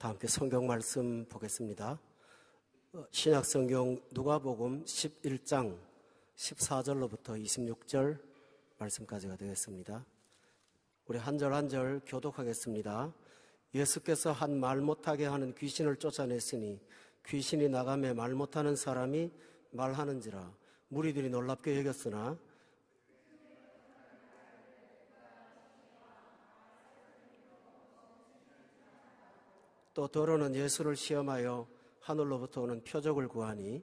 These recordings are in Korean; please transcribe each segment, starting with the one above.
다 함께 성경 말씀 보겠습니다. 신약성경 누가복음 11장 14절로부터 26절 말씀까지가 되겠습니다. 우리 한 절 한 절 교독하겠습니다. 예수께서 한 말 못하게 하는 귀신을 쫓아냈으니 귀신이 나가매 말 못하는 사람이 말하는지라. 무리들이 놀랍게 여겼으나 또 더러는 예수를 시험하여 하늘로부터 오는 표적을 구하니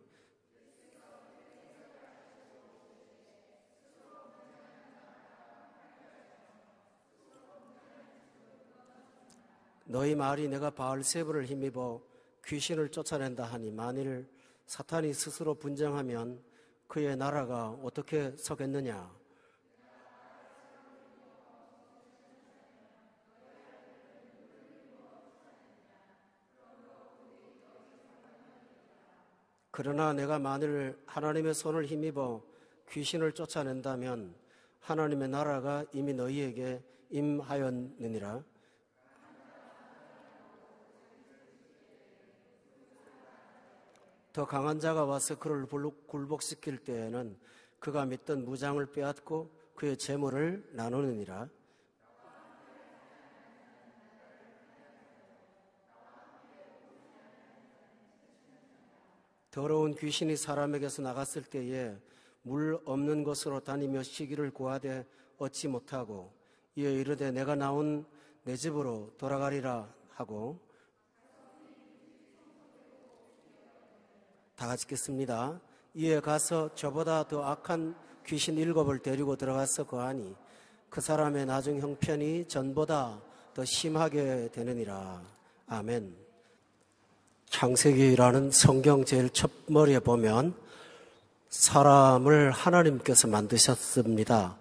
너희 말이 내가 바알세불을 힘입어 귀신을 쫓아낸다 하니 만일 사탄이 스스로 분쟁하면 그의 나라가 어떻게 서겠느냐. 그러나 내가 만일 하나님의 손을 힘입어 귀신을 쫓아낸다면 하나님의 나라가 이미 너희에게 임하였느니라. 더 강한 자가 와서 그를 굴복시킬 때에는 그가 믿던 무장을 빼앗고 그의 재물을 나누느니라. 더러운 귀신이 사람에게서 나갔을 때에 물 없는 곳으로 다니며 쉬기를 구하되 얻지 못하고 이에 이르되 내가 나온 내 집으로 돌아가리라 하고 다 같이 읽겠습니다. 이에 가서 저보다 더 악한 귀신 7을 데리고 들어가서 거하니 그 사람의 나중 형편이 전보다 더 심하게 되느니라. 아멘. 창세기라는 성경 제일 첫머리에 보면 사람을 하나님께서 만드셨습니다.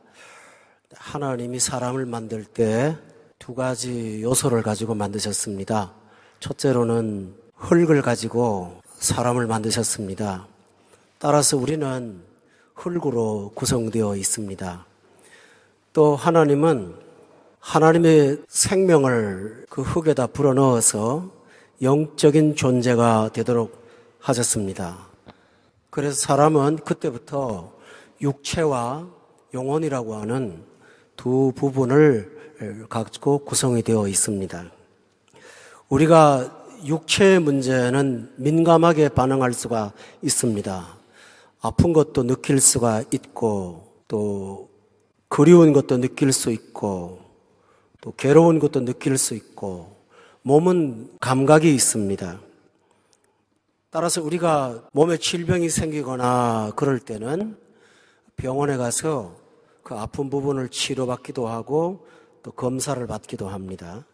하나님이 사람을 만들 때 2가지 요소를 가지고 만드셨습니다. 첫째로는 흙을 가지고 사람을 만드셨습니다. 따라서 우리는 흙으로 구성되어 있습니다. 또 하나님은 하나님의 생명을 그 흙에다 불어넣어서 영적인 존재가 되도록 하셨습니다. 그래서 사람은 그때부터 육체와 영혼이라고 하는 두 부분을 가지고 구성이 되어 있습니다. 우리가 육체의 문제는 민감하게 반응할 수가 있습니다. 아픈 것도 느낄 수가 있고 또 그리운 것도 느낄 수 있고 또 괴로운 것도 느낄 수 있고 몸은 감각이 있습니다. 따라서 우리가 몸에 질병이 생기거나 그럴 때는 병원에 가서 그 아픈 부분을 치료받기도 하고 또 검사를 받기도 합니다.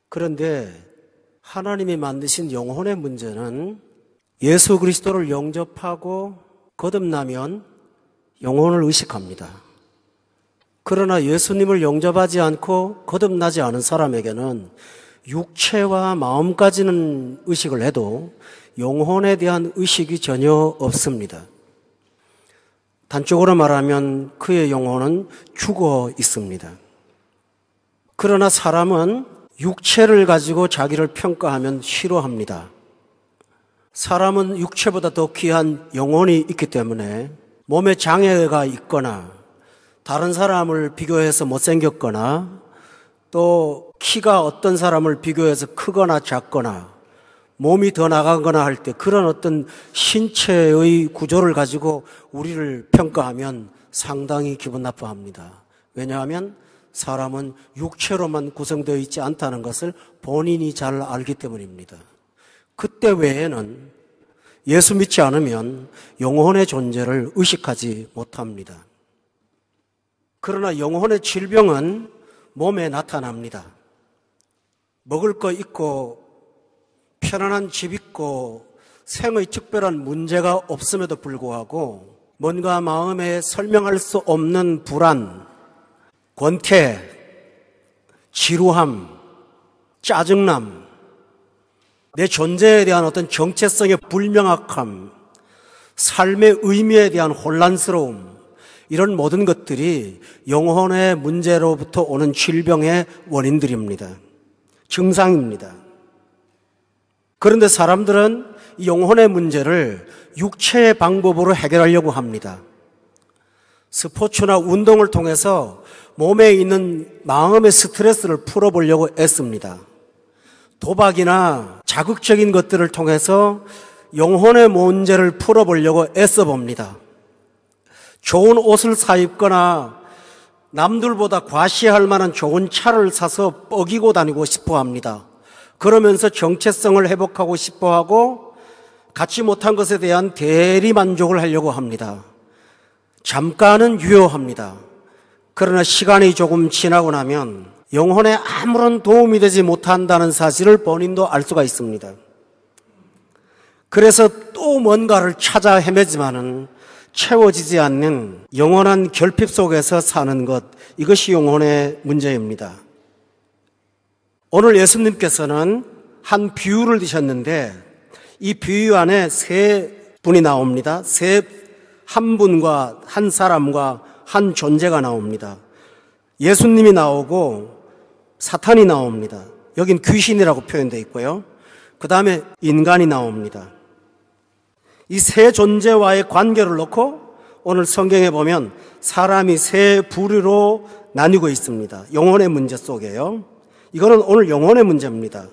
그런데 하나님이 만드신 영혼의 문제는 예수 그리스도를 영접하고 거듭나면 영혼을 의식합니다. 그러나 예수님을 영접하지 않고 거듭나지 않은 사람에게는 육체와 마음까지는 의식을 해도 영혼에 대한 의식이 전혀 없습니다. 단적으로 말하면 그의 영혼은 죽어 있습니다. 그러나 사람은 육체를 가지고 자기를 평가하면 싫어합니다. 사람은 육체보다 더 귀한 영혼이 있기 때문에 몸에 장애가 있거나 다른 사람을 비교해서 못생겼거나 또 키가 어떤 사람을 비교해서 크거나 작거나 몸이 더 나가거나 할 때 그런 어떤 신체의 구조를 가지고 우리를 평가하면 상당히 기분 나빠합니다. 왜냐하면 사람은 육체로만 구성되어 있지 않다는 것을 본인이 잘 알기 때문입니다. 그때 외에는 예수 믿지 않으면 영혼의 존재를 의식하지 못합니다. 그러나 영혼의 질병은 몸에 나타납니다. 먹을 거 있고 편안한 집 있고 생의 특별한 문제가 없음에도 불구하고 뭔가 마음에 설명할 수 없는 불안, 권태, 지루함, 짜증남, 내 존재에 대한 어떤 정체성의 불명확함, 삶의 의미에 대한 혼란스러움, 이런 모든 것들이 영혼의 문제로부터 오는 질병의 원인들입니다. 증상입니다. 그런데 사람들은 영혼의 문제를 육체의 방법으로 해결하려고 합니다. 스포츠나 운동을 통해서 몸에 있는 마음의 스트레스를 풀어보려고 애씁니다. 도박이나 자극적인 것들을 통해서 영혼의 문제를 풀어보려고 애써봅니다. 좋은 옷을 사입거나 남들보다 과시할 만한 좋은 차를 사서 뻐기고 다니고 싶어 합니다. 그러면서 정체성을 회복하고 싶어 하고 갖지 못한 것에 대한 대리만족을 하려고 합니다. 잠깐은 유효합니다. 그러나 시간이 조금 지나고 나면 영혼에 아무런 도움이 되지 못한다는 사실을 본인도 알 수가 있습니다. 그래서 또 뭔가를 찾아 헤매지만은 채워지지 않는 영원한 결핍 속에서 사는 것, 이것이 영혼의 문제입니다. 오늘 예수님께서는 한 비유를 드셨는데 이 비유 안에 세 분이 나옵니다. 한 분과 한 사람과 한 존재가 나옵니다. 예수님이 나오고 사탄이 나옵니다. 여긴 귀신이라고 표현되어 있고요. 그 다음에 인간이 나옵니다. 이 세 존재와의 관계를 놓고 오늘 성경에 보면 사람이 세 부류로 나뉘고 있습니다. 영혼의 문제 속에요. 이거는 오늘 영혼의 문제입니다.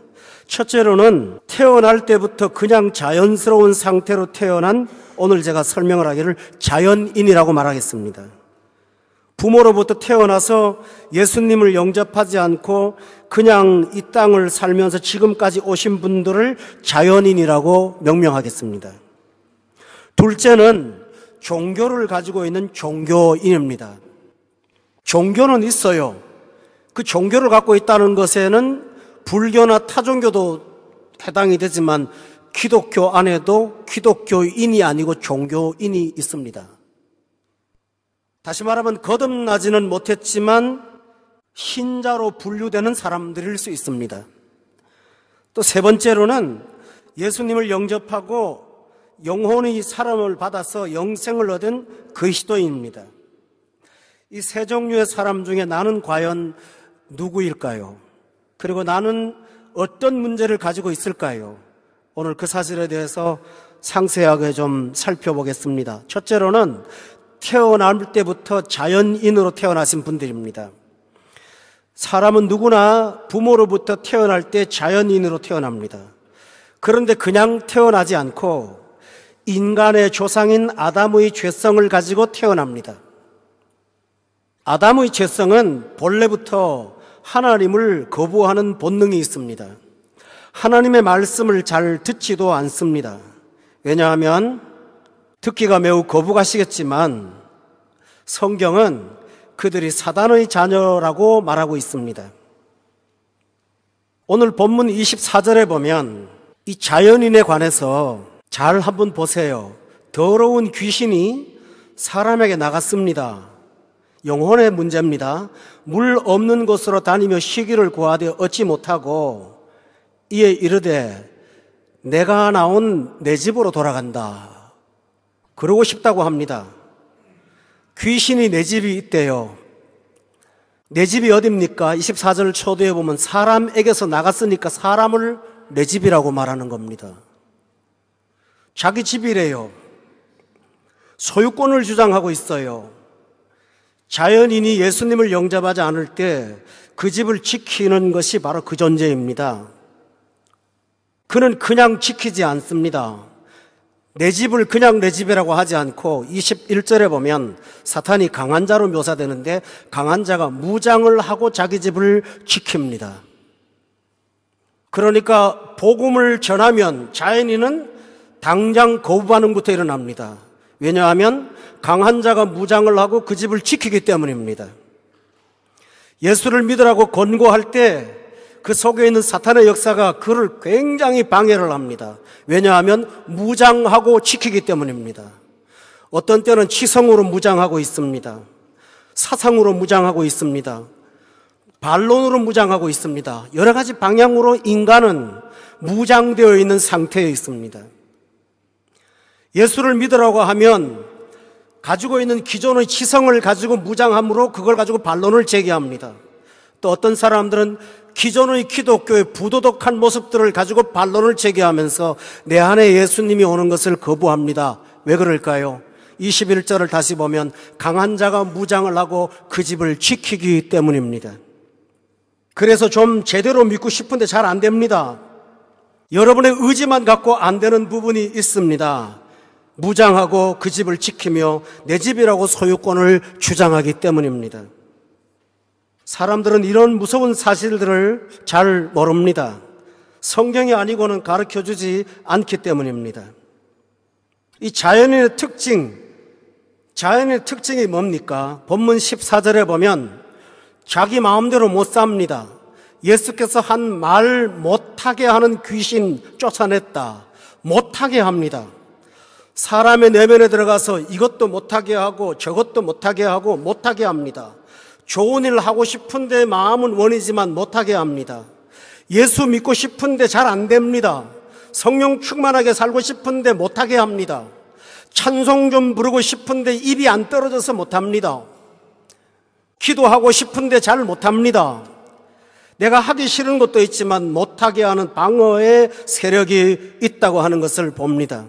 첫째로는 태어날 때부터 그냥 자연스러운 상태로 태어난, 오늘 제가 설명을 하기를 자연인이라고 말하겠습니다. 부모로부터 태어나서 예수님을 영접하지 않고 그냥 이 땅을 살면서 지금까지 오신 분들을 자연인이라고 명명하겠습니다. 둘째는 종교를 가지고 있는 종교인입니다. 종교는 있어요. 그 종교를 갖고 있다는 것에는 불교나 타종교도 해당이 되지만 기독교 안에도 기독교인이 아니고 종교인이 있습니다. 다시 말하면 거듭나지는 못했지만 신자로 분류되는 사람들일 수 있습니다. 또 세 번째로는 예수님을 영접하고 영혼의 사람을 받아서 영생을 얻은 그리스도인입니다. 이 세 종류의 사람 중에 나는 과연 누구일까요? 그리고 나는 어떤 문제를 가지고 있을까요? 오늘 그 사실에 대해서 상세하게 좀 살펴보겠습니다. 첫째로는 태어날 때부터 자연인으로 태어나신 분들입니다. 사람은 누구나 부모로부터 태어날 때 자연인으로 태어납니다. 그런데 그냥 태어나지 않고 인간의 조상인 아담의 죄성을 가지고 태어납니다. 아담의 죄성은 본래부터 하나님을 거부하는 본능이 있습니다. 하나님의 말씀을 잘 듣지도 않습니다. 왜냐하면 듣기가 매우 거부가시겠지만 성경은 그들이 사단의 자녀라고 말하고 있습니다. 오늘 본문 24절에 보면 이 자연인에 관해서 잘 한번 보세요. 더러운 귀신이 사람에게 나갔습니다. 영혼의 문제입니다. 물 없는 곳으로 다니며 쉬기를 구하되 얻지 못하고 이에 이르되 내가 나온 내 집으로 돌아간다. 그러고 싶다고 합니다. 귀신이 내 집이 있대요. 내 집이 어딥니까? 24절 초도에 보면 사람에게서 나갔으니까 사람을 내 집이라고 말하는 겁니다. 자기 집이래요. 소유권을 주장하고 있어요. 자연인이 예수님을 영접하지 않을 때 그 집을 지키는 것이 바로 그 존재입니다. 그는 그냥 지키지 않습니다. 내 집을 그냥 내 집이라고 하지 않고 21절에 보면 사탄이 강한 자로 묘사되는데 강한 자가 무장을 하고 자기 집을 지킵니다. 그러니까 복음을 전하면 자연인은 당장 거부하는 것부터 일어납니다. 왜냐하면 강한 자가 무장을 하고 그 집을 지키기 때문입니다. 예수를 믿으라고 권고할 때 그 속에 있는 사탄의 역사가 그를 굉장히 방해를 합니다. 왜냐하면 무장하고 지키기 때문입니다. 어떤 때는 치성으로 무장하고 있습니다. 사상으로 무장하고 있습니다. 반론으로 무장하고 있습니다. 여러 가지 방향으로 인간은 무장되어 있는 상태에 있습니다. 예수를 믿으라고 하면 가지고 있는 기존의 치성을 가지고 무장함으로 그걸 가지고 반론을 제기합니다. 또 어떤 사람들은 기존의 기독교의 부도덕한 모습들을 가지고 반론을 제기하면서 내 안에 예수님이 오는 것을 거부합니다. 왜 그럴까요? 21절을 다시 보면 강한 자가 무장을 하고 그 집을 지키기 때문입니다. 그래서 좀 제대로 믿고 싶은데 잘 안 됩니다. 여러분의 의지만 갖고 안 되는 부분이 있습니다. 무장하고 그 집을 지키며 내 집이라고 소유권을 주장하기 때문입니다. 사람들은 이런 무서운 사실들을 잘 모릅니다. 성경이 아니고는 가르쳐주지 않기 때문입니다. 이 자연인의 특징이 뭡니까? 본문 14절에 보면 자기 마음대로 못 삽니다. 예수께서 한 말 못하게 하는 귀신 쫓아냈다. 못하게 합니다. 사람의 내면에 들어가서 이것도 못하게 하고 저것도 못하게 하고 못하게 합니다. 좋은 일 하고 싶은데 마음은 원이지만 못하게 합니다. 예수 믿고 싶은데 잘 안 됩니다. 성령 충만하게 살고 싶은데 못하게 합니다. 찬송 좀 부르고 싶은데 입이 안 떨어져서 못합니다. 기도하고 싶은데 잘 못합니다. 내가 하기 싫은 것도 있지만 못하게 하는 방어의 세력이 있다고 하는 것을 봅니다.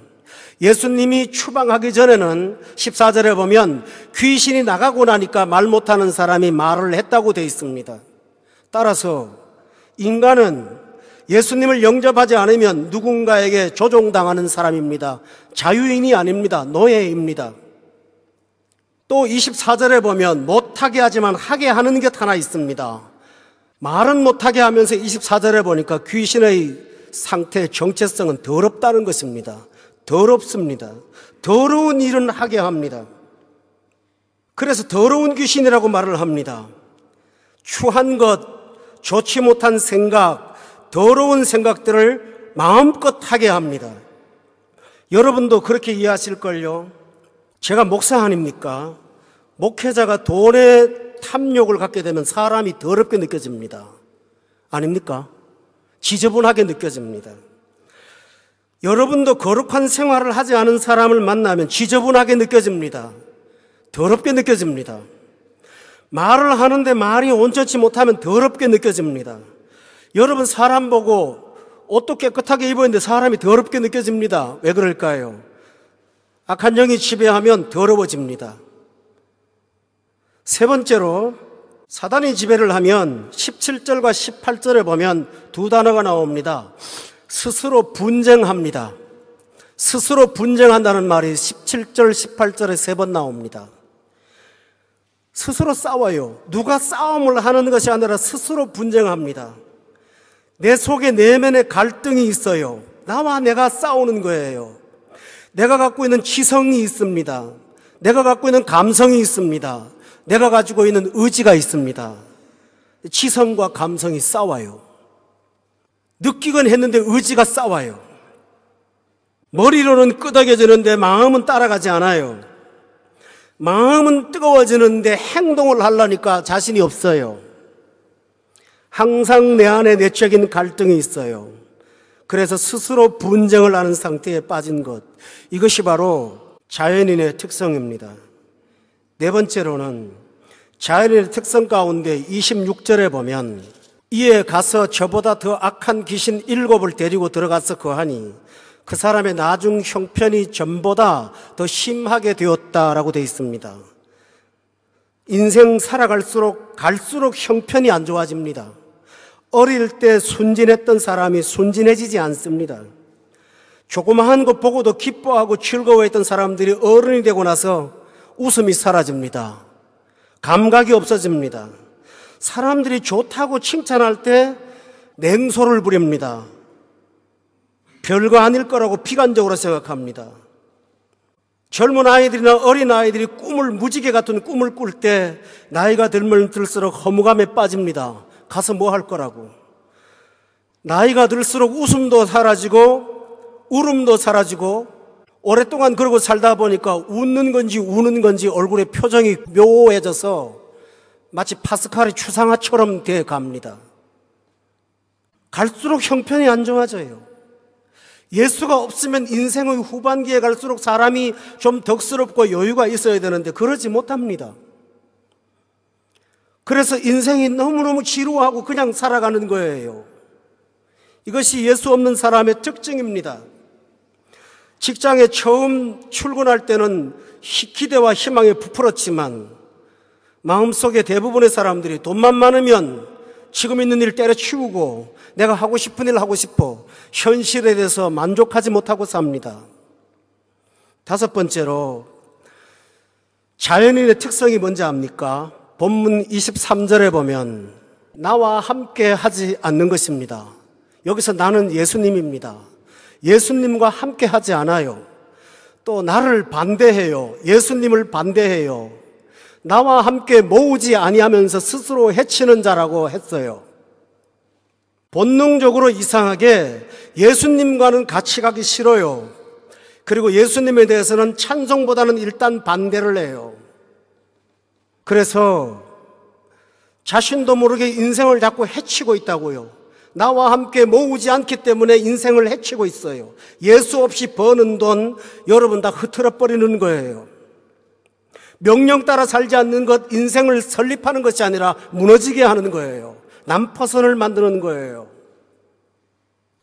예수님이 추방하기 전에는 14절에 보면 귀신이 나가고 나니까 말 못하는 사람이 말을 했다고 되어 있습니다. 따라서 인간은 예수님을 영접하지 않으면 누군가에게 조종당하는 사람입니다. 자유인이 아닙니다. 노예입니다. 또 24절에 보면 못하게 하지만 하게 하는 것 하나 있습니다. 말은 못하게 하면서 24절에 보니까 귀신의 상태의 정체성은 더럽다는 것입니다. 더럽습니다. 더러운 일은 하게 합니다. 그래서 더러운 귀신이라고 말을 합니다. 추한 것, 좋지 못한 생각, 더러운 생각들을 마음껏 하게 합니다. 여러분도 그렇게 이해하실걸요? 제가 목사 아닙니까? 목회자가 돈의 탐욕을 갖게 되면 사람이 더럽게 느껴집니다. 아닙니까? 지저분하게 느껴집니다. 여러분도 거룩한 생활을 하지 않은 사람을 만나면 지저분하게 느껴집니다. 더럽게 느껴집니다. 말을 하는데 말이 온전치 못하면 더럽게 느껴집니다. 여러분 사람 보고 옷도 깨끗하게 입었는데 사람이 더럽게 느껴집니다. 왜 그럴까요? 악한 영이 지배하면 더러워집니다. 세 번째로 사단이 지배를 하면 17절과 18절에 보면 두 단어가 나옵니다. 스스로 분쟁합니다. 스스로 분쟁한다는 말이 17절, 18절에 세 번 나옵니다. 스스로 싸워요. 누가 싸움을 하는 것이 아니라 스스로 분쟁합니다. 내 속에 내면에 갈등이 있어요. 나와 내가 싸우는 거예요. 내가 갖고 있는 지성이 있습니다. 내가 갖고 있는 감성이 있습니다. 내가 가지고 있는 의지가 있습니다. 지성과 감성이 싸워요. 느끼곤 했는데 의지가 싸워요. 머리로는 끄덕여지는데 마음은 따라가지 않아요. 마음은 뜨거워지는데 행동을 하려니까 자신이 없어요. 항상 내 안에 내적인 갈등이 있어요. 그래서 스스로 분쟁을 하는 상태에 빠진 것, 이것이 바로 자연인의 특성입니다. 네 번째로는 자연인의 특성 가운데 26절에 보면 이에 가서 저보다 더 악한 귀신 7을 데리고 들어가서 거하니 그 사람의 나중 형편이 전보다 더 심하게 되었다라고 되어 있습니다. 인생 살아갈수록 형편이 안 좋아집니다. 어릴 때 순진했던 사람이 순진해지지 않습니다. 조그마한 것 보고도 기뻐하고 즐거워했던 사람들이 어른이 되고 나서 웃음이 사라집니다. 감각이 없어집니다. 사람들이 좋다고 칭찬할 때 냉소를 부립니다. 별거 아닐 거라고 비관적으로 생각합니다. 젊은 아이들이나 어린 아이들이 무지개 같은 꿈을 꿀 때 나이가 들면 들수록 허무감에 빠집니다. 가서 뭐 할 거라고. 나이가 들수록 웃음도 사라지고 울음도 사라지고 오랫동안 그러고 살다 보니까 웃는 건지 우는 건지 얼굴의 표정이 묘해져서 마치 파스칼의 추상화처럼 돼 갑니다. 갈수록 형편이 안 좋아져요. 예수가 없으면 인생의 후반기에 갈수록 사람이 좀 덕스럽고 여유가 있어야 되는데 그러지 못합니다. 그래서 인생이 너무너무 지루하고 그냥 살아가는 거예요. 이것이 예수 없는 사람의 특징입니다. 직장에 처음 출근할 때는 기대와 희망에 부풀었지만 마음속에 대부분의 사람들이 돈만 많으면 지금 있는 일 때려치우고 내가 하고 싶은 일 하고 싶어 현실에 대해서 만족하지 못하고 삽니다. 다섯 번째로 자연인의 특성이 뭔지 압니까? 본문 23절에 보면 나와 함께 하지 않는 것입니다. 여기서 나는 예수님입니다. 예수님과 함께 하지 않아요. 또 나를 반대해요. 예수님을 반대해요. 나와 함께 모으지 아니하면서 스스로 해치는 자라고 했어요. 본능적으로 이상하게 예수님과는 같이 가기 싫어요. 그리고 예수님에 대해서는 찬송보다는 일단 반대를 해요. 그래서 자신도 모르게 인생을 자꾸 해치고 있다고요. 나와 함께 모으지 않기 때문에 인생을 해치고 있어요. 예수 없이 버는 돈 여러분 다 흐트러 버리는 거예요. 명령 따라 살지 않는 것, 인생을 설립하는 것이 아니라 무너지게 하는 거예요. 난파선을 만드는 거예요.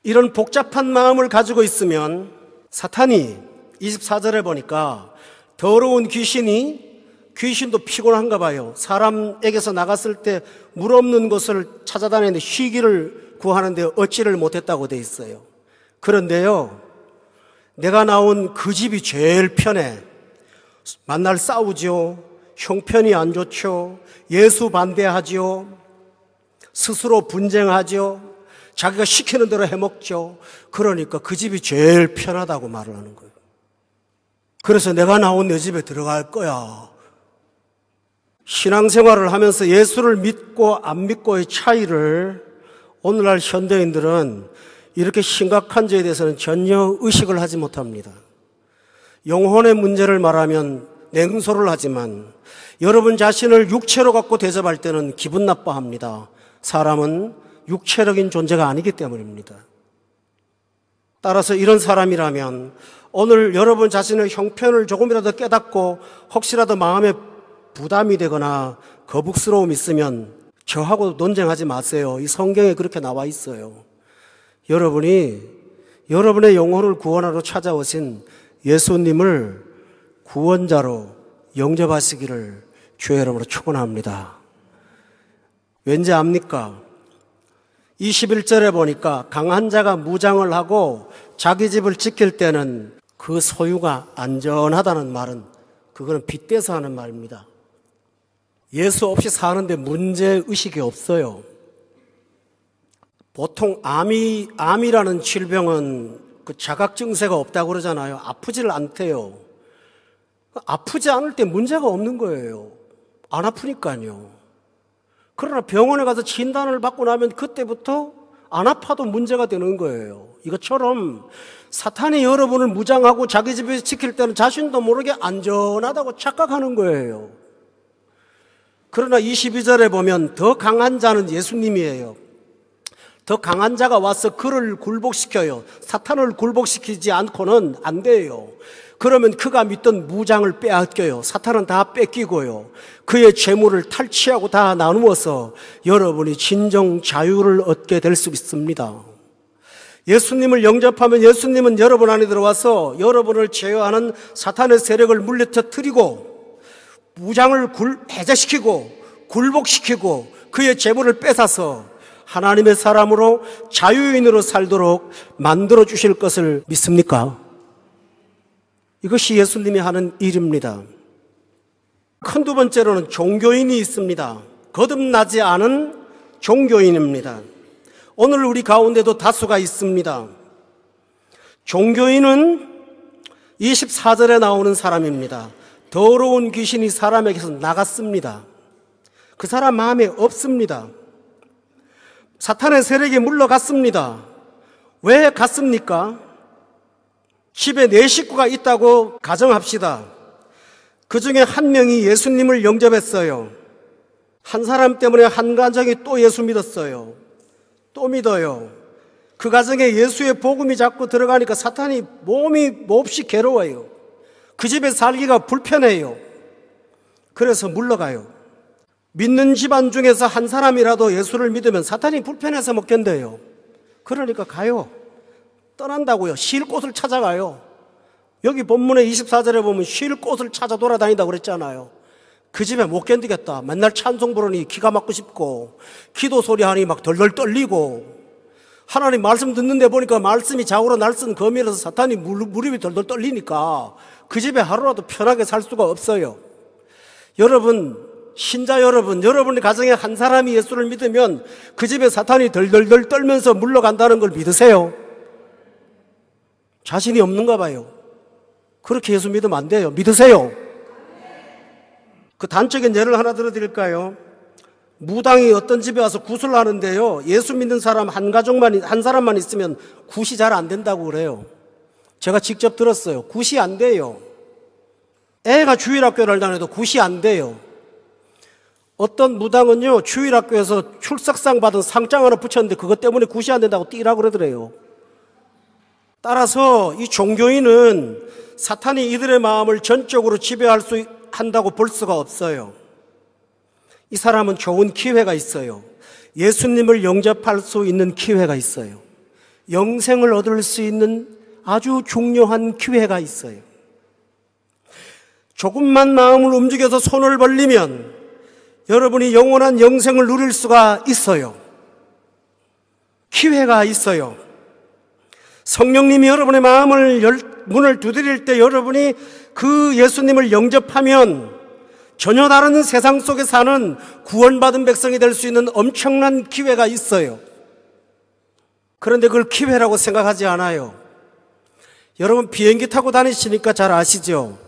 이런 복잡한 마음을 가지고 있으면 사탄이 24절에 보니까 더러운 귀신도 피곤한가 봐요. 사람에게서 나갔을 때 물 없는 곳을 찾아다니는데 쉬기를 구하는데 얻지를 못했다고 돼 있어요. 그런데요, 내가 나온 그 집이 제일 편해. 만날 싸우죠. 형편이 안 좋죠. 예수 반대하죠. 스스로 분쟁하죠. 자기가 시키는 대로 해먹죠. 그러니까 그 집이 제일 편하다고 말을 하는 거예요. 그래서 내가 나온 내 집에 들어갈 거야. 신앙생활을 하면서 예수를 믿고 안 믿고의 차이를 오늘날 현대인들은 이렇게 심각한 죄에 대해서는 전혀 의식을 하지 못합니다. 영혼의 문제를 말하면 냉소를 하지만 여러분 자신을 육체로 갖고 대접할 때는 기분 나빠합니다. 사람은 육체적인 존재가 아니기 때문입니다. 따라서 이런 사람이라면 오늘 여러분 자신의 형편을 조금이라도 깨닫고 혹시라도 마음에 부담이 되거나 거북스러움이 있으면 저하고 논쟁하지 마세요. 이 성경에 그렇게 나와 있어요. 여러분이 여러분의 영혼을 구원하러 찾아오신 예수님을 구원자로 영접하시기를 주의 이름으로 축원합니다. 왠지 압니까? 21절에 보니까 강한 자가 무장을 하고 자기 집을 지킬 때는 그 소유가 안전하다는 말은 그거는 빗대서 하는 말입니다. 예수 없이 사는데 문제의식이 없어요. 보통 암이라는 질병은 그 자각 증세가 없다고 그러잖아요. 아프지를 않대요. 아프지 않을 때 문제가 없는 거예요. 안 아프니까요. 그러나 병원에 가서 진단을 받고 나면 그때부터 안 아파도 문제가 되는 거예요. 이것처럼 사탄이 여러분을 무장하고 자기 집에 지킬 때는 자신도 모르게 안전하다고 착각하는 거예요. 그러나 22절에 보면 더 강한 자는 예수님이에요. 더 강한 자가 와서 그를 굴복시켜요. 사탄을 굴복시키지 않고는 안 돼요. 그러면 그가 믿던 무장을 빼앗겨요. 사탄은 다 뺏기고요. 그의 재물을 탈취하고 다 나누어서 여러분이 진정 자유를 얻게 될 수 있습니다. 예수님을 영접하면 예수님은 여러분 안에 들어와서 여러분을 제어하는 사탄의 세력을 물리터뜨리고 무장을 해제시키고 굴복시키고 그의 재물을 뺏어서 하나님의 사람으로 자유인으로 살도록 만들어 주실 것을 믿습니까? 이것이 예수님이 하는 일입니다. 큰 두 번째로는 종교인이 있습니다. 거듭나지 않은 종교인입니다. 오늘 우리 가운데도 다수가 있습니다. 종교인은 24절에 나오는 사람입니다. 더러운 귀신이 사람에게서 나갔습니다. 그 사람 마음에 없습니다. 사탄의 세력이 물러갔습니다. 왜 갔습니까? 집에 4식구가 있다고 가정합시다. 그 중에 한 명이 예수님을 영접했어요. 한 사람 때문에 한 가정이 또 예수 믿었어요. 또 믿어요. 그 가정에 예수의 복음이 자꾸 들어가니까 사탄이 몸이 몹시 괴로워요. 그 집에 살기가 불편해요. 그래서 물러가요. 믿는 집안 중에서 한 사람이라도 예수를 믿으면 사탄이 불편해서 못 견뎌요. 그러니까 가요. 떠난다고요. 쉴 곳을 찾아가요. 여기 본문의 24절에 보면 쉴 곳을 찾아 돌아다닌다고 그랬잖아요. 그 집에 못 견디겠다. 맨날 찬송 부르니 기가 막고 싶고, 기도 소리 하니 막 덜덜 떨리고, 하나님 말씀 듣는데 보니까 말씀이 좌우로 날쌘 거미라서 사탄이 무릎이 덜덜 떨리니까 그 집에 하루라도 편하게 살 수가 없어요. 여러분, 신자 여러분, 여러분의 가정에 한 사람이 예수를 믿으면 그 집에 사탄이 덜덜덜 떨면서 물러간다는 걸 믿으세요? 자신이 없는가 봐요. 그렇게 예수 믿으면 안 돼요. 믿으세요? 그 단적인 예를 하나 들어드릴까요? 무당이 어떤 집에 와서 굿을 하는데요, 예수 믿는 사람 한 사람만 있으면 굿이 잘 안 된다고 그래요. 제가 직접 들었어요. 굿이 안 돼요. 애가 주일학교를 다녀도 굿이 안 돼요. 어떤 무당은요, 주일학교에서 출석상 받은 상장 하나 붙였는데 그것 때문에 굿이 안 된다고 띠라고 그러더래요. 따라서 이 종교인은 사탄이 이들의 마음을 전적으로 지배할 수 한다고 볼 수가 없어요. 이 사람은 좋은 기회가 있어요. 예수님을 영접할 수 있는 기회가 있어요. 영생을 얻을 수 있는 아주 중요한 기회가 있어요. 조금만 마음을 움직여서 손을 벌리면 여러분이 영원한 영생을 누릴 수가 있어요. 기회가 있어요. 성령님이 여러분의 문을 두드릴 때 여러분이 그 예수님을 영접하면 전혀 다른 세상 속에 사는 구원받은 백성이 될 수 있는 엄청난 기회가 있어요. 그런데 그걸 기회라고 생각하지 않아요. 여러분 비행기 타고 다니시니까 잘 아시죠?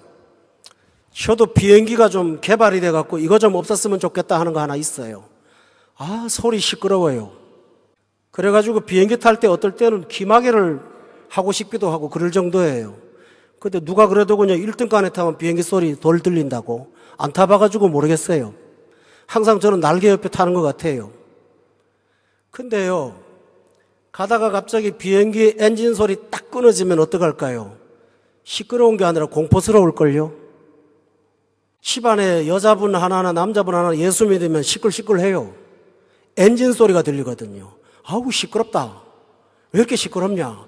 저도 비행기가 좀 개발이 돼갖고 이거 좀 없었으면 좋겠다 하는 거 하나 있어요. 소리 시끄러워요. 그래가지고 비행기 탈 때 어떨 때는 기마개를 하고 싶기도 하고 그럴 정도예요. 근데 누가 그래도 그냥 1등간에 타면 비행기 소리 덜 들린다고. 안 타봐가지고 모르겠어요. 항상 저는 날개 옆에 타는 것 같아요. 근데요, 가다가 갑자기 비행기 엔진 소리 딱 끊어지면 어떡할까요? 시끄러운 게 아니라 공포스러울걸요? 집안에 여자분 하나나 남자분 하나 예수 믿으면 시끌시끌해요. 엔진 소리가 들리거든요. 아우 시끄럽다. 왜 이렇게 시끄럽냐?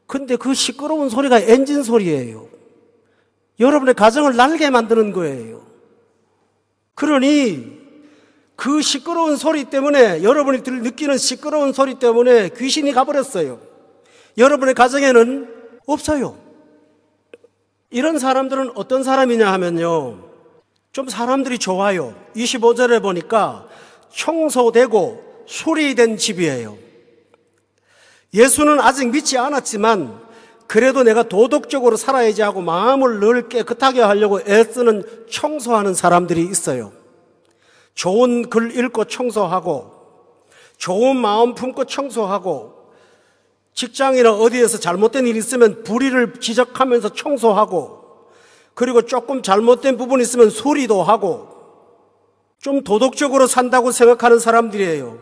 근데 그 시끄러운 소리가 엔진 소리예요. 여러분의 가정을 날게 만드는 거예요. 그러니 그 시끄러운 소리 때문에, 여러분이 느끼는 시끄러운 소리 때문에 귀신이 가버렸어요. 여러분의 가정에는 없어요. 이런 사람들은 어떤 사람이냐 하면요, 좀 사람들이 좋아요. 25절에 보니까 청소되고 수리된 집이에요. 예수는 아직 믿지 않았지만 그래도 내가 도덕적으로 살아야지 하고 마음을 늘 깨끗하게 하려고 애쓰는 청소하는 사람들이 있어요. 좋은 글 읽고 청소하고, 좋은 마음 품고 청소하고, 직장이나 어디에서 잘못된 일이 있으면 불의를 지적하면서 청소하고, 그리고 조금 잘못된 부분이 있으면 수리도 하고, 좀 도덕적으로 산다고 생각하는 사람들이에요.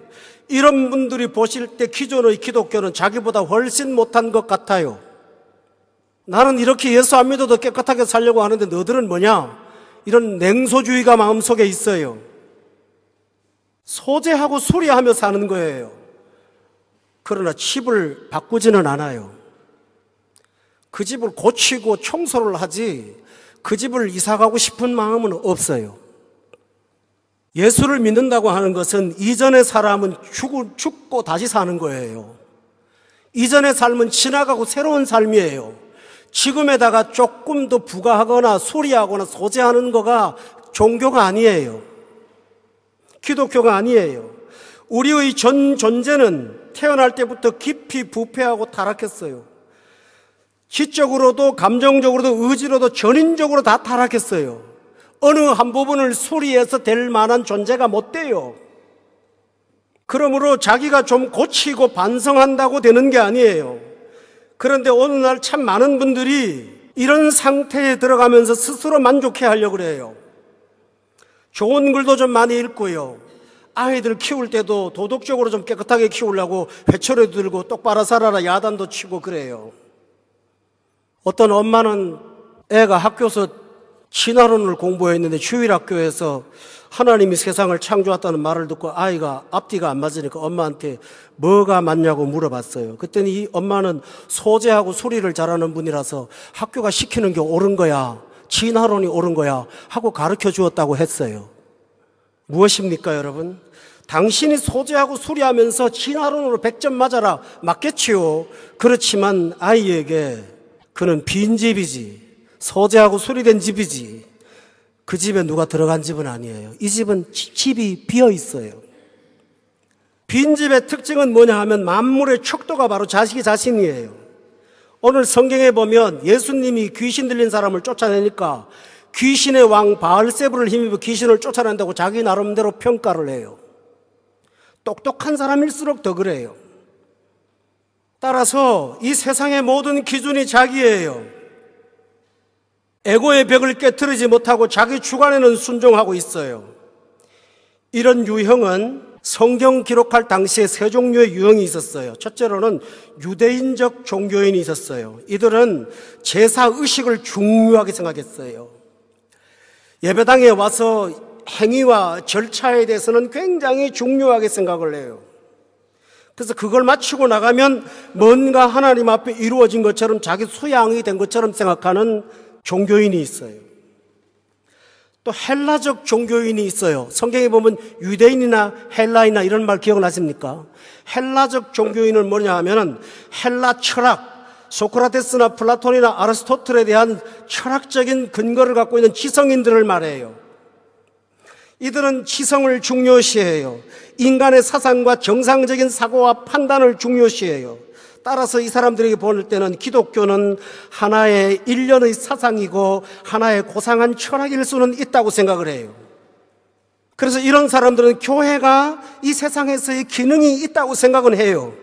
이런 분들이 보실 때 기존의 기독교는 자기보다 훨씬 못한 것 같아요. 나는 이렇게 예수 안 믿어도 깨끗하게 살려고 하는데 너들은 뭐냐? 이런 냉소주의가 마음속에 있어요. 소재하고 수리하며 사는 거예요. 그러나 집을 바꾸지는 않아요. 그 집을 고치고 청소를 하지 그 집을 이사가고 싶은 마음은 없어요. 예수를 믿는다고 하는 것은 이전의 사람은 죽고 다시 사는 거예요. 이전의 삶은 지나가고 새로운 삶이에요. 지금에다가 조금 더 부과하거나 수리하거나 소재하는 거가 종교가 아니에요. 기독교가 아니에요. 우리의 전 존재는 태어날 때부터 깊이 부패하고 타락했어요. 지적으로도 감정적으로도 의지로도 전인적으로 다 타락했어요. 어느 한 부분을 수리해서 될 만한 존재가 못 돼요. 그러므로 자기가 좀 고치고 반성한다고 되는 게 아니에요. 그런데 어느 날 참 많은 분들이 이런 상태에 들어가면서 스스로 만족해 하려고 그래요. 좋은 글도 좀 많이 읽고요. 아이들 키울 때도 도덕적으로 좀 깨끗하게 키우려고 회초리 들고 똑바로 살아라 야단도 치고 그래요. 어떤 엄마는 애가 학교에서 신화론을 공부했는데 주일학교에서 하나님이 세상을 창조했다는 말을 듣고 아이가 앞뒤가 안 맞으니까 엄마한테 뭐가 맞냐고 물어봤어요. 그랬더니 이 엄마는 소재하고 수리를 잘하는 분이라서 학교가 시키는 게 옳은 거야, 진화론이 옳은 거야 하고 가르쳐 주었다고 했어요. 무엇입니까, 여러분? 당신이 소재하고 수리하면서 진화론으로 100점 맞아라, 맞겠지요. 그렇지만 아이에게 그는 빈 집이지, 소재하고 수리된 집이지, 그 집에 누가 들어간 집은 아니에요. 이 집은 집이 비어 있어요. 빈 집의 특징은 뭐냐 하면 만물의 척도가 바로 자식이 자신이에요. 오늘 성경에 보면 예수님이 귀신 들린 사람을 쫓아내니까 귀신의 왕 바알세불을 힘입어 귀신을 쫓아낸다고 자기 나름대로 평가를 해요. 똑똑한 사람일수록 더 그래요. 따라서 이 세상의 모든 기준이 자기예요. 에고의 벽을 깨트리지 못하고 자기 주관에는 순종하고 있어요. 이런 유형은 성경 기록할 당시에 세 종류의 유형이 있었어요. 첫째로는 유대인적 종교인이 있었어요. 이들은 제사 의식을 중요하게 생각했어요. 예배당에 와서 행위와 절차에 대해서는 굉장히 중요하게 생각을 해요. 그래서 그걸 마치고 나가면 뭔가 하나님 앞에 이루어진 것처럼 자기 수양이 된 것처럼 생각하는 종교인이 있어요. 또 헬라적 종교인이 있어요. 성경에 보면 유대인이나 헬라이나 이런 말 기억나십니까? 헬라적 종교인은 뭐냐 하면은 헬라 철학, 소크라테스나 플라톤이나 아리스토텔에 대한 철학적인 근거를 갖고 있는 지성인들을 말해요. 이들은 지성을 중요시해요. 인간의 사상과 정상적인 사고와 판단을 중요시해요. 따라서 이 사람들에게 볼 때는 기독교는 하나의 일련의 사상이고 하나의 고상한 철학일 수는 있다고 생각을 해요. 그래서 이런 사람들은 교회가 이 세상에서의 기능이 있다고 생각은 해요.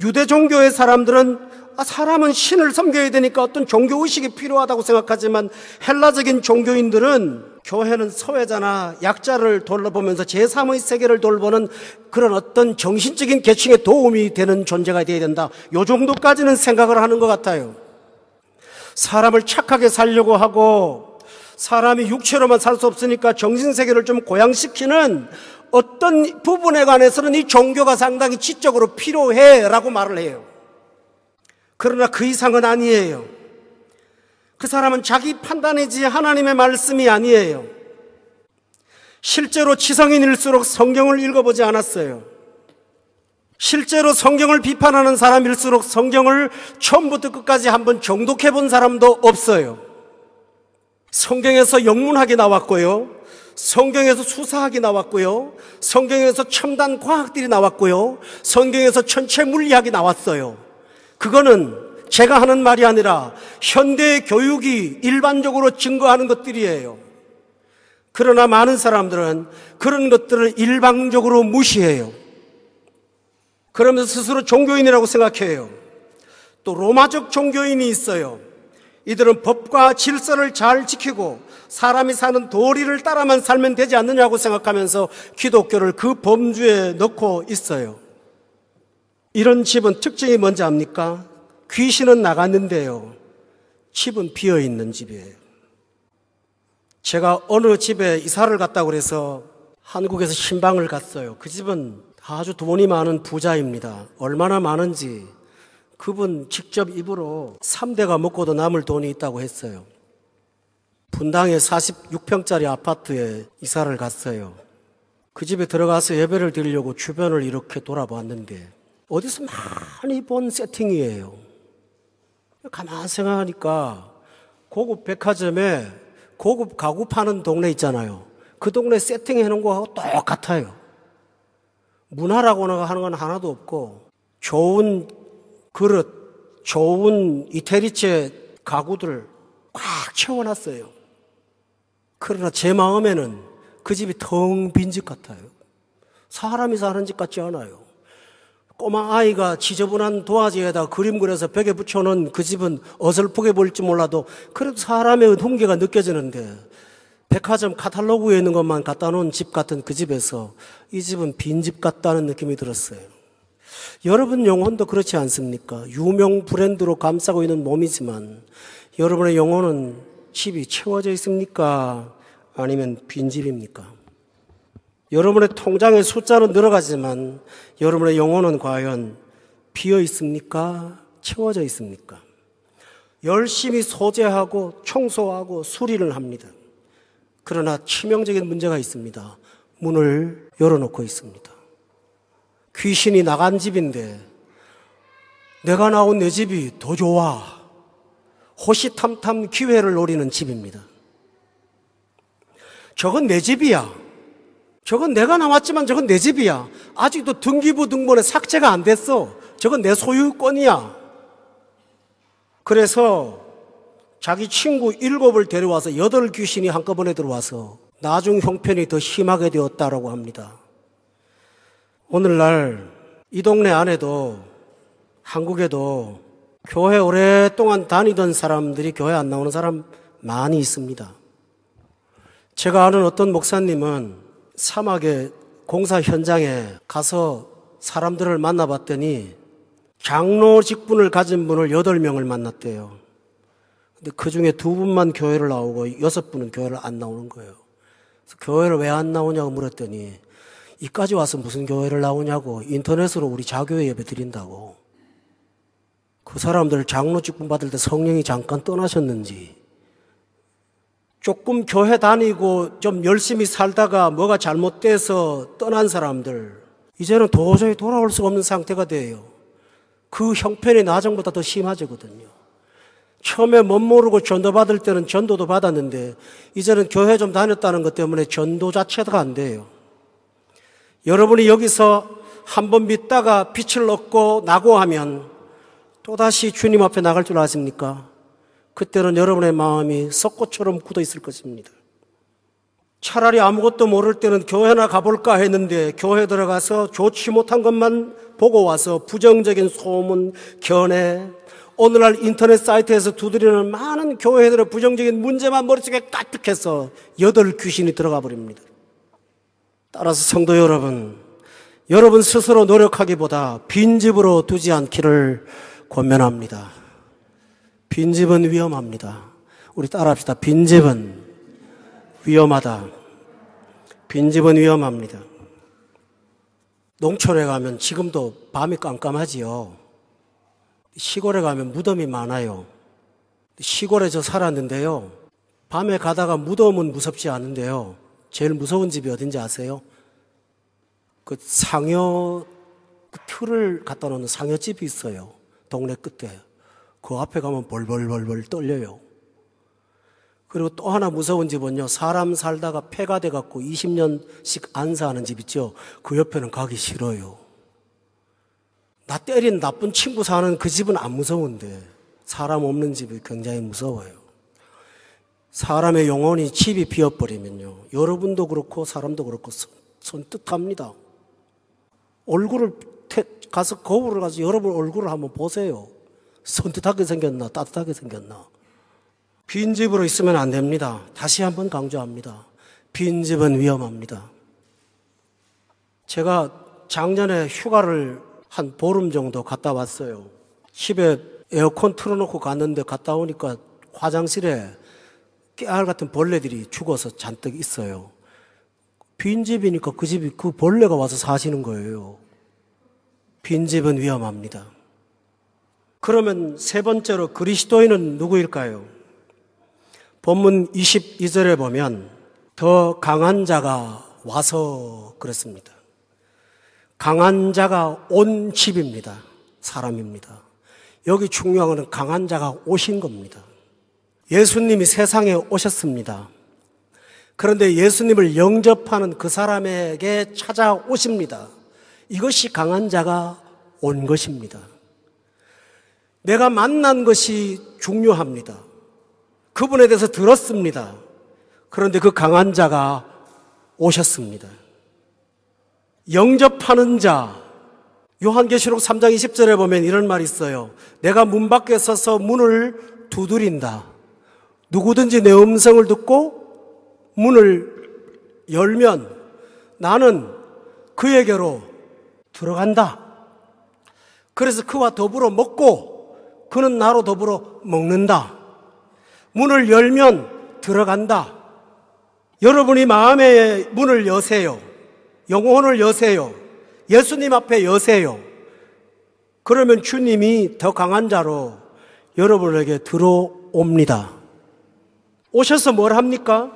유대 종교의 사람들은 사람은 신을 섬겨야 되니까 어떤 종교의식이 필요하다고 생각하지만 헬라적인 종교인들은 교회는 소외자나 약자를 돌보면서 제3의 세계를 돌보는 그런 어떤 정신적인 계층에 도움이 되는 존재가 되어야 된다. 요 정도까지는 생각을 하는 것 같아요. 사람을 착하게 살려고 하고 사람이 육체로만 살 수 없으니까 정신세계를 좀 고양시키는 어떤 부분에 관해서는 이 종교가 상당히 지적으로 필요해라고 말을 해요. 그러나 그 이상은 아니에요. 그 사람은 자기 판단이지 하나님의 말씀이 아니에요. 실제로 지성인일수록 성경을 읽어보지 않았어요. 실제로 성경을 비판하는 사람일수록 성경을 처음부터 끝까지 한번 정독해 본 사람도 없어요. 성경에서 영문학이 나왔고요, 성경에서 수사학이 나왔고요, 성경에서 첨단 과학들이 나왔고요, 성경에서 천체 물리학이 나왔어요. 그거는 제가 하는 말이 아니라 현대 교육이 일반적으로 증거하는 것들이에요. 그러나 많은 사람들은 그런 것들을 일방적으로 무시해요. 그러면서 스스로 종교인이라고 생각해요. 또 로마적 종교인이 있어요. 이들은 법과 질서를 잘 지키고 사람이 사는 도리를 따라만 살면 되지 않느냐고 생각하면서 기독교를 그 범주에 넣고 있어요. 이런 집은 특징이 뭔지 압니까? 귀신은 나갔는데요, 집은 비어있는 집이에요. 제가 어느 집에 이사를 갔다고 그래서 한국에서 신방을 갔어요. 그 집은 아주 돈이 많은 부자입니다. 얼마나 많은지 그분 직접 입으로 3대가 먹고도 남을 돈이 있다고 했어요. 분당에 46평짜리 아파트에 이사를 갔어요. 그 집에 들어가서 예배를 드리려고 주변을 이렇게 돌아봤는데 어디서 많이 본 세팅이에요. 가만히 생각하니까 고급 백화점에 고급 가구 파는 동네 있잖아요. 그 동네 세팅해 놓은 거하고 똑같아요. 문화라고 하는 건 하나도 없고 좋은 그릇, 좋은 이태리체 가구들 꽉 채워놨어요. 그러나 제 마음에는 그 집이 텅 빈 집 같아요. 사람이 사는 집 같지 않아요. 꼬마 아이가 지저분한 도화지에다 그림 그려서 벽에 붙여놓은 그 집은 어설프게 보일지 몰라도 그래도 사람의 훈계가 느껴지는데 백화점 카탈로그에 있는 것만 갖다 놓은 집 같은 그 집에서 이 집은 빈집 같다는 느낌이 들었어요. 여러분 영혼도 그렇지 않습니까? 유명 브랜드로 감싸고 있는 몸이지만 여러분의 영혼은 집이 채워져 있습니까? 아니면 빈집입니까? 여러분의 통장의 숫자는 늘어가지만 여러분의 영혼은 과연 비어 있습니까? 채워져 있습니까? 열심히 소재하고 청소하고 수리를 합니다. 그러나 치명적인 문제가 있습니다. 문을 열어놓고 있습니다. 귀신이 나간 집인데 내가 나온 내 집이 더 좋아. 호시탐탐 기회를 노리는 집입니다. 저건 내 집이야. 저건 내가 나왔지만 저건 내 집이야. 아직도 등기부 등본에 삭제가 안 됐어. 저건 내 소유권이야. 그래서 자기 친구 7을 데려와서 8 귀신이 한꺼번에 들어와서 나중 형편이 더 심하게 되었다라고 합니다. 오늘날 이 동네 안에도 한국에도 교회 오랫동안 다니던 사람들이 교회 안 나오는 사람 많이 있습니다. 제가 아는 어떤 목사님은 사막의 공사 현장에 가서 사람들을 만나봤더니 장로 직분을 가진 분을 8명을 만났대요. 근데 그 중에 2분만 교회를 나오고 6분은 교회를 안 나오는 거예요. 그래서 교회를 왜 안 나오냐고 물었더니 이까지 와서 무슨 교회를 나오냐고, 인터넷으로 우리 자교회 예배 드린다고. 그 사람들 장로 직분 받을 때 성령이 잠깐 떠나셨는지, 조금 교회 다니고 좀 열심히 살다가 뭐가 잘못돼서 떠난 사람들, 이제는 도저히 돌아올 수가 없는 상태가 돼요. 그 형편이 나중보다 더 심해지거든요. 처음에 못 모르고 전도 받을 때는 전도도 받았는데 이제는 교회 좀 다녔다는 것 때문에 전도 자체가 안 돼요. 여러분이 여기서 한번 믿다가 빛을 얻고 나고 하면 또다시 주님 앞에 나갈 줄 아십니까? 그때는 여러분의 마음이 석고처럼 굳어 있을 것입니다. 차라리 아무것도 모를 때는 교회나 가볼까 했는데 교회 들어가서 좋지 못한 것만 보고 와서 부정적인 소문, 견해, 오늘날 인터넷 사이트에서 두드리는 많은 교회들의 부정적인 문제만 머릿속에 가득해서 8 귀신이 들어가 버립니다. 따라서 성도 여러분, 여러분 스스로 노력하기보다 빈집으로 두지 않기를 권면합니다. 빈집은 위험합니다. 우리 따라합시다. 빈집은 위험하다. 빈집은 위험합니다. 농촌에 가면 지금도 밤이 깜깜하지요. 시골에 가면 무덤이 많아요. 시골에 저 살았는데요. 밤에 가다가 무덤은 무섭지 않은데요. 제일 무서운 집이 어딘지 아세요? 그 상여, 그 틀을 갖다 놓는 상여집이 있어요. 동네 끝에. 그 앞에 가면 벌벌벌벌 떨려요. 그리고 또 하나 무서운 집은요, 사람 살다가 폐가 돼갖고 20년씩 안사하는 집 있죠. 그 옆에는 가기 싫어요. 나 때린 나쁜 친구 사는 그 집은 안 무서운데 사람 없는 집이 굉장히 무서워요. 사람의 영혼이 집이 비어버리면요, 여러분도 그렇고 사람도 그렇고 선뜻합니다. 얼굴을 가서 거울을 가서 여러분 얼굴을 한번 보세요. 선뜻하게 생겼나 따뜻하게 생겼나. 빈집으로 있으면 안 됩니다. 다시 한번 강조합니다. 빈집은 위험합니다. 제가 작년에 휴가를 한 보름 정도 갔다 왔어요. 집에 에어컨 틀어놓고 갔는데 갔다 오니까 화장실에 깨알 같은 벌레들이 죽어서 잔뜩 있어요. 빈집이니까 그 집이 그 벌레가 와서 사시는 거예요. 빈집은 위험합니다. 그러면 세 번째로 그리스도인은 누구일까요? 본문 22절에 보면 더 강한 자가 와서 그랬습니다. 강한 자가 온 집입니다. 사람입니다. 여기 중요한 것은 강한 자가 오신 겁니다. 예수님이 세상에 오셨습니다. 그런데 예수님을 영접하는 그 사람에게 찾아오십니다. 이것이 강한 자가 온 것입니다. 내가 만난 것이 중요합니다. 그분에 대해서 들었습니다. 그런데 그 강한 자가 오셨습니다. 영접하는 자, 요한계시록 3장 20절에 보면 이런 말이 있어요. 내가 문 밖에 서서 문을 두드린다. 누구든지 내 음성을 듣고 문을 열면 나는 그에게로 들어간다. 그래서 그와 더불어 먹고 그는 나로 더불어 먹는다. 문을 열면 들어간다. 여러분이 마음의 문을 여세요. 영혼을 여세요. 예수님 앞에 여세요. 그러면 주님이 더 강한 자로 여러분에게 들어옵니다. 오셔서 뭘 합니까?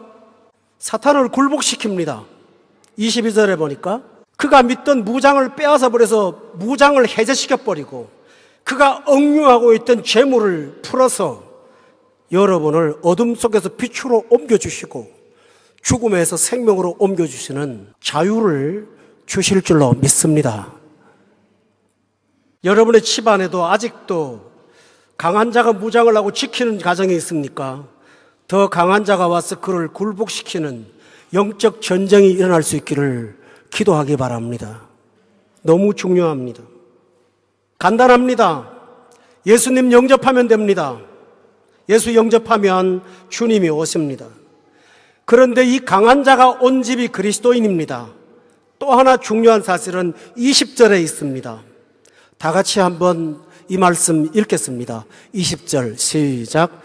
사탄을 굴복시킵니다. 22절에 보니까 그가 믿던 무장을 빼앗아 버려서 무장을 해제시켜버리고 그가 억류하고 있던 재물을 풀어서 여러분을 어둠 속에서 빛으로 옮겨주시고 죽음에서 생명으로 옮겨주시는 자유를 주실 줄로 믿습니다. 여러분의 집안에도 아직도 강한 자가 무장을 하고 지키는 가정이 있습니까? 더 강한 자가 와서 그를 굴복시키는 영적 전쟁이 일어날 수 있기를 기도하기 바랍니다. 너무 중요합니다. 간단합니다. 예수님 영접하면 됩니다. 예수 영접하면 주님이 오십니다. 그런데 이 강한 자가 온 집이 그리스도인입니다. 또 하나 중요한 사실은 20절에 있습니다. 다 같이 한번 이 말씀 읽겠습니다. 20절 시작.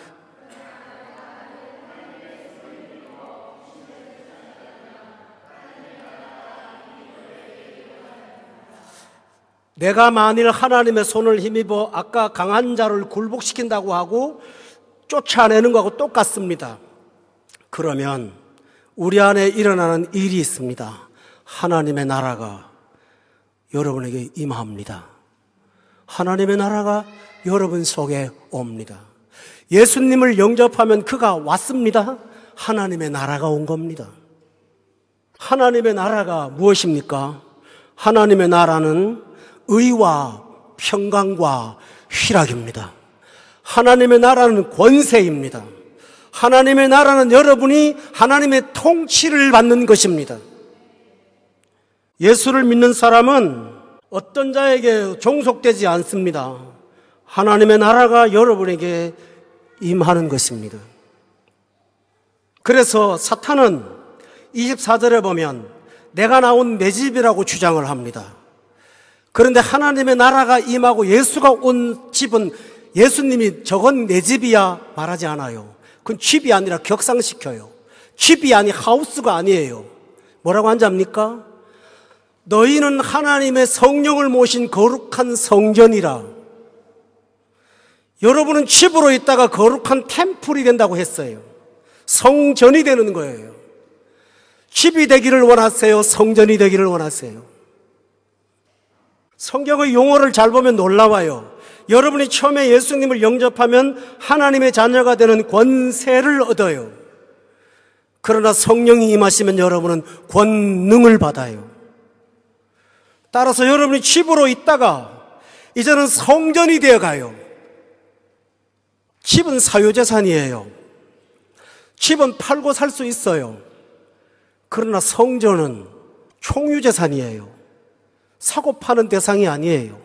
내가 만일 하나님의 손을 힘입어 아까 강한 자를 굴복시킨다고 하고 쫓아내는 것하고 똑같습니다. 그러면 우리 안에 일어나는 일이 있습니다. 하나님의 나라가 여러분에게 임합니다. 하나님의 나라가 여러분 속에 옵니다. 예수님을 영접하면 그가 왔습니다. 하나님의 나라가 온 겁니다. 하나님의 나라가 무엇입니까? 하나님의 나라는 의와 평강과 희락입니다. 하나님의 나라는 권세입니다. 하나님의 나라는 여러분이 하나님의 통치를 받는 것입니다. 예수를 믿는 사람은 어떤 자에게 종속되지 않습니다. 하나님의 나라가 여러분에게 임하는 것입니다. 그래서 사탄은 24절에 보면 내가 나온 내 집이라고 주장을 합니다. 그런데 하나님의 나라가 임하고 예수가 온 집은 예수님이 저건 내 집이야 말하지 않아요. 그건 집이 아니라 격상시켜요. 집이 아니 하우스가 아니에요. 뭐라고 한답니까? 너희는 하나님의 성령을 모신 거룩한 성전이라. 여러분은 집으로 있다가 거룩한 템플이 된다고 했어요. 성전이 되는 거예요. 집이 되기를 원하세요? 성전이 되기를 원하세요? 성경의 용어를 잘 보면 놀라워요. 여러분이 처음에 예수님을 영접하면 하나님의 자녀가 되는 권세를 얻어요. 그러나 성령이 임하시면 여러분은 권능을 받아요. 따라서 여러분이 집으로 있다가 이제는 성전이 되어가요. 집은 사유재산이에요. 집은 팔고 살 수 있어요. 그러나 성전은 총유재산이에요. 사고 파는 대상이 아니에요.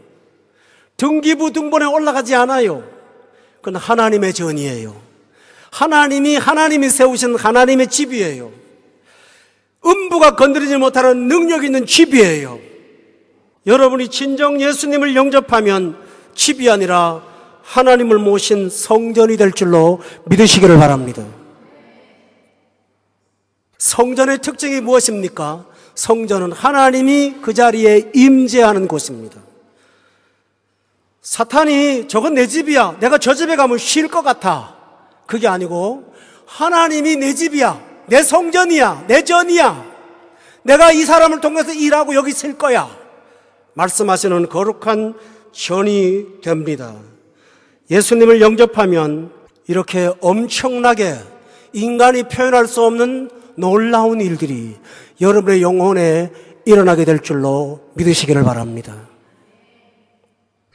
등기부 등본에 올라가지 않아요. 그건 하나님의 전이에요. 하나님이 세우신 하나님의 집이에요. 음부가 건드리지 못하는 능력 있는 집이에요. 여러분이 진정 예수님을 영접하면 집이 아니라 하나님을 모신 성전이 될 줄로 믿으시기를 바랍니다. 성전의 특징이 무엇입니까? 성전은 하나님이 그 자리에 임재하는 곳입니다. 사탄이 저건 내 집이야, 내가 저 집에 가면 쉴 것 같아, 그게 아니고 하나님이 내 집이야, 내 성전이야, 내 전이야, 내가 이 사람을 통해서 일하고 여기 있을 거야 말씀하시는 거룩한 전이 됩니다. 예수님을 영접하면 이렇게 엄청나게 인간이 표현할 수 없는 놀라운 일들이 여러분의 영혼에 일어나게 될 줄로 믿으시기를 바랍니다.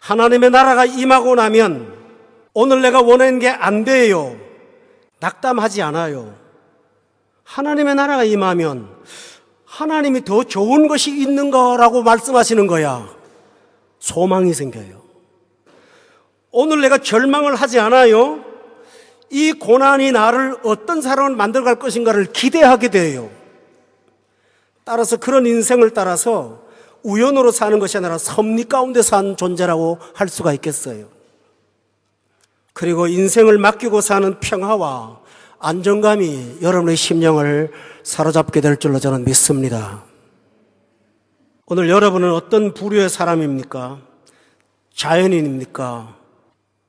하나님의 나라가 임하고 나면 오늘 내가 원하는 게 안 돼요, 낙담하지 않아요. 하나님의 나라가 임하면 하나님이 더 좋은 것이 있는 거라고 말씀하시는 거야. 소망이 생겨요. 오늘 내가 절망을 하지 않아요. 이 고난이 나를 어떤 사람을 만들어갈 것인가를 기대하게 돼요. 따라서 그런 인생을 따라서 우연으로 사는 것이 아니라 섭리 가운데 산 존재라고 할 수가 있겠어요. 그리고 인생을 맡기고 사는 평화와 안정감이 여러분의 심령을 사로잡게 될 줄로 저는 믿습니다. 오늘 여러분은 어떤 부류의 사람입니까? 자연인입니까?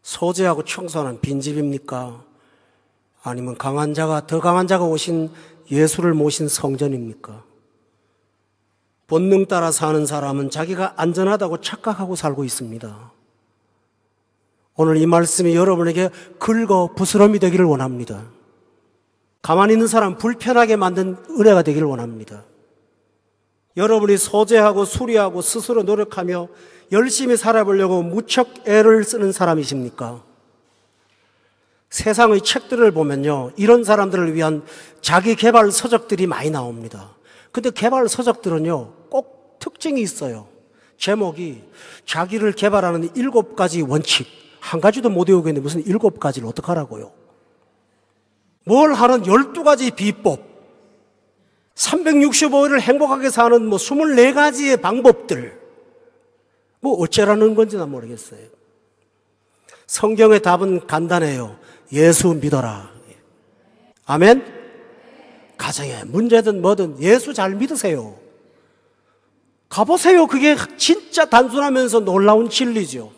소재하고 청소하는 빈집입니까? 아니면 더 강한 자가 오신 예수를 모신 성전입니까? 본능 따라 사는 사람은 자기가 안전하다고 착각하고 살고 있습니다. 오늘 이 말씀이 여러분에게 긁어 부스럼이 되기를 원합니다. 가만히 있는 사람 불편하게 만든 은혜가 되기를 원합니다. 여러분이 소재하고 수리하고 스스로 노력하며 열심히 살아보려고 무척 애를 쓰는 사람이십니까? 세상의 책들을 보면요, 이런 사람들을 위한 자기 개발 서적들이 많이 나옵니다. 근데 개발 서적들은요, 꼭 특징이 있어요. 제목이 자기를 개발하는 7가지 원칙. 한 가지도 못 외우겠는데 무슨 7가지를 어떡하라고요? 뭘 하는 12가지 비법. 365일을 행복하게 사는 24가지의 방법들. 어째라는 건지 난 모르겠어요. 성경의 답은 간단해요. 예수 믿어라. 아멘? 가정에 문제든 뭐든 예수 잘 믿으세요. 가보세요. 그게 진짜 단순하면서 놀라운 진리죠.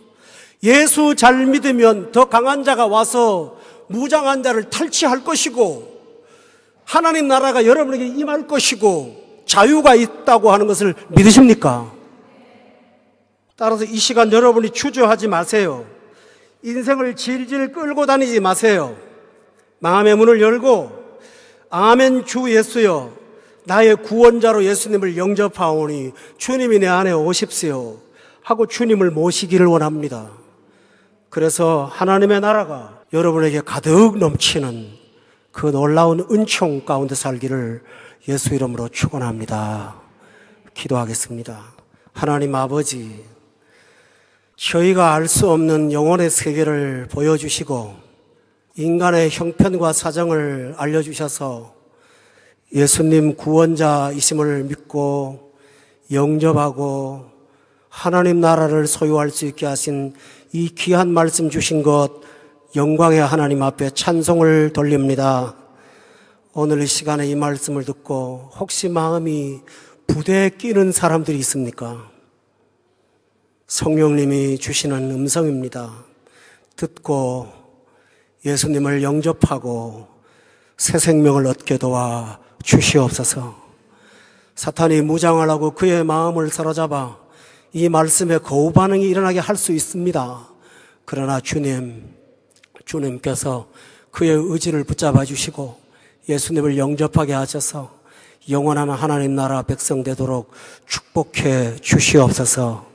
예수 잘 믿으면 더 강한 자가 와서 무장한 자를 탈취할 것이고 하나님 나라가 여러분에게 임할 것이고 자유가 있다고 하는 것을 믿으십니까? 따라서 이 시간 여러분이 주저하지 마세요. 인생을 질질 끌고 다니지 마세요. 마음의 문을 열고 아멘 주 예수여 나의 구원자로 예수님을 영접하오니 주님이 내 안에 오십시오 하고 주님을 모시기를 원합니다. 그래서 하나님의 나라가 여러분에게 가득 넘치는 그 놀라운 은총 가운데 살기를 예수 이름으로 축원합니다. 기도하겠습니다. 하나님 아버지, 저희가 알 수 없는 영혼의 세계를 보여주시고 인간의 형편과 사정을 알려주셔서 예수님 구원자이심을 믿고 영접하고 하나님 나라를 소유할 수 있게 하신 이 귀한 말씀 주신 것 영광의 하나님 앞에 찬송을 돌립니다. 오늘 이 시간에 이 말씀을 듣고 혹시 마음이 부대에 끼는 사람들이 있습니까? 성령님이 주시는 음성입니다. 듣고 예수님을 영접하고 새 생명을 얻게 도와 주시옵소서. 사탄이 무장을 하고 그의 마음을 사로잡아 이 말씀에 거부 반응이 일어나게 할 수 있습니다. 그러나 주님께서 그의 의지를 붙잡아 주시고 예수님을 영접하게 하셔서 영원한 하나님 나라 백성 되도록 축복해 주시옵소서.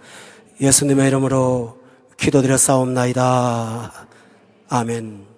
예수님의 이름으로 기도드렸사옵나이다. 아멘.